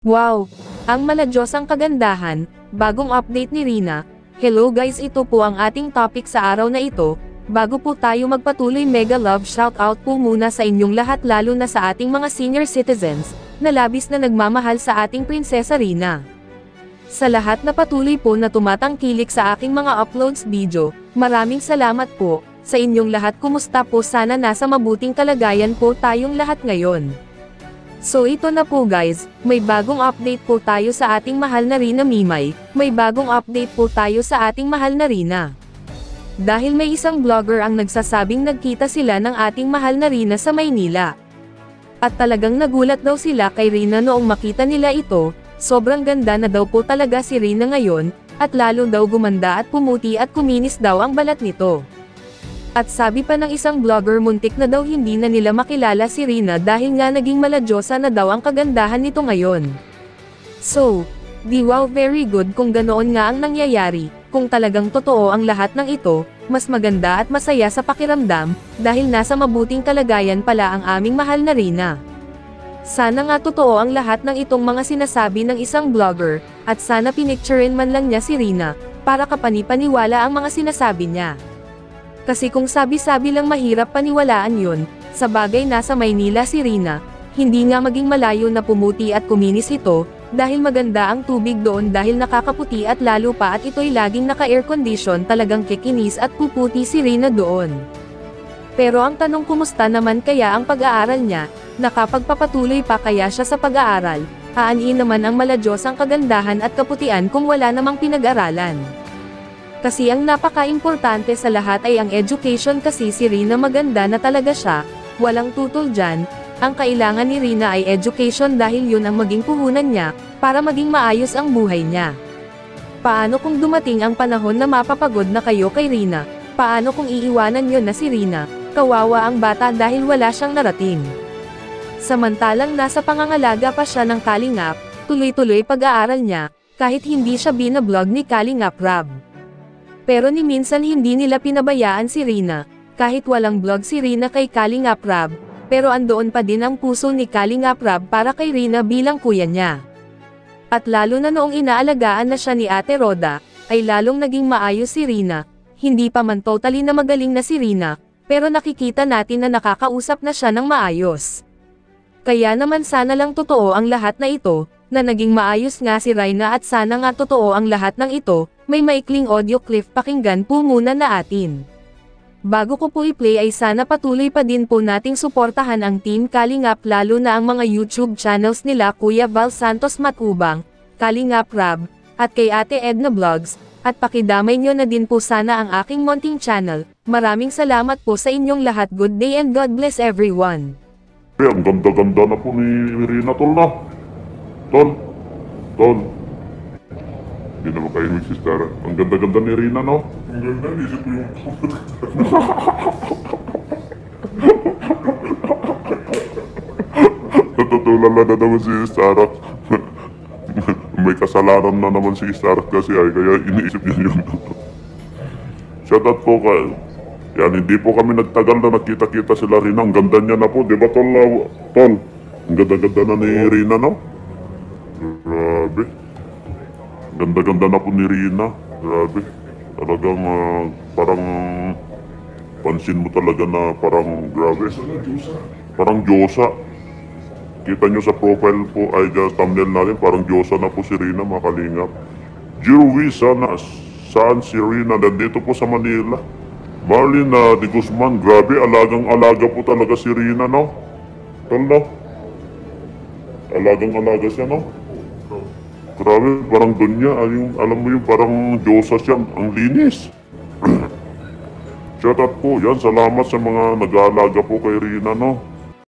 Wow! Ang maladyosang kagandahan, bagong update ni Rina. Hello guys, ito po ang ating topic sa araw na ito. Bago po tayo magpatuloy, mega love shoutout po muna sa inyong lahat, lalo na sa ating mga senior citizens, na labis na nagmamahal sa ating Prinsesa Rina. Sa lahat na patuloy po na tumatangkilik sa aking mga uploads video, maraming salamat po. Sa inyong lahat, kumusta po? Sana nasa mabuting kalagayan po tayong lahat ngayon. So ito na po guys, may bagong update po tayo sa ating mahal na Rina Mimay, may bagong update po tayo sa ating mahal na Rina. Dahil may isang vlogger ang nagsasabing nagkita sila ng ating mahal na Rina sa Maynila. At talagang nagulat daw sila kay Rina noong makita nila ito, sobrang ganda na daw po talaga si Rina ngayon, at lalo daw gumanda at pumuti at kuminis daw ang balat nito. At sabi pa ng isang vlogger, muntik na daw hindi na nila makilala si Rina dahil nga naging maladyosa na daw ang kagandahan nito ngayon. So, di wow, very good kung ganoon nga ang nangyayari, kung talagang totoo ang lahat ng ito, mas maganda at masaya sa pakiramdam, dahil nasa mabuting kalagayan pala ang aming mahal na Rina. Sana nga totoo ang lahat ng itong mga sinasabi ng isang vlogger, at sana pinicturein man lang niya si Rina, para kapanipaniwala ang mga sinasabi niya. Kasi kung sabi-sabi lang mahirap paniwalaan yun, sa bagay nasa Maynila si Rina, hindi nga maging malayo na pumuti at kuminis ito, dahil maganda ang tubig doon dahil nakakaputi at lalo pa at ito'y laging naka-air condition, talagang kikinis at puputi si Rina doon. Pero ang tanong, kumusta naman kaya ang pag-aaral niya, nakapagpapatuloy pa kaya siya sa pag-aaral, aanin naman ang maladyosang kagandahan at kaputian kung wala namang pinag-aralan. Kasi ang napaka-importante sa lahat ay ang education, kasi si Rina maganda na talaga siya, walang tutol dyan, ang kailangan ni Rina ay education dahil yun ang maging puhunan niya, para maging maayos ang buhay niya. Paano kung dumating ang panahon na mapapagod na kayo kay Rina? Paano kung iiwanan niyo na si Rina? Kawawa ang bata dahil wala siyang narating. Samantalang nasa pangangalaga pa siya ng Kalingap, tuloy-tuloy pag-aaral niya, kahit hindi siya binablog ni Kalingap Rab. Pero ni minsan hindi nila pinabayaan si Rina, kahit walang vlog si Rina kay Kalingap Rab, pero andoon pa din ang puso ni Kalingap Rab para kay Rina bilang kuya niya. At lalo na noong inaalagaan na siya ni Ate Roda, ay lalong naging maayos si Rina, hindi pa man totally na magaling na si Rina, pero nakikita natin na nakakausap na siya ng maayos. Kaya naman sana lang totoo ang lahat na ito, na naging maayos nga si Rina, at sana nga totoo ang lahat ng ito. May maikling audio clip, pakinggan po muna na atin. Bago ko po i-play ay sana patuloy pa din po nating suportahan ang Team Kalingap, lalo na ang mga YouTube channels nila Kuya Val Santos Matubang, Kalingap Rab, at kay Ate Edna Vlogs, at pakidamay nyo na din po sana ang aking munting channel. Maraming salamat po sa inyong lahat. Good day and God bless everyone. Ang ganda-ganda na po ni Rina, tol na. Tol. Hindi naman kayo ni sister. Ang ganda-ganda ni Rina, no? Ang ganda, isip ko yung natutulala na naman si Sarah. May kasalanan na naman si Sarah kasi ay kaya iniisip niya yun. Shoutout po kayo. Yan, hindi po kami nagtagal na nakita-kita sila Rina. Ang ganda niya na po, di ba tol? Tol, ang ganda-ganda na ni Rina, no? Grabe. Ganda-ganda na po ni Rina. Grabe. Talagang parang pansin mo talaga na parang grabe. Parang Diyosa. Kita nyo sa profile po ay thumbnail natin, parang Diyosa na po si Rina, mga kalingap. Jerwin, saan si Rina? Nandito po sa Manila. Marlene de Guzman, grabe, alagang-alaga po talaga si Rina, no? Tanda. Alagang-alaga siya, no? Grabe, parang doon niya, alam mo yung parang Diyosa siya, ang linis. Shoutout po, yan, salamat sa mga nag-aalaga po kay Rina, no?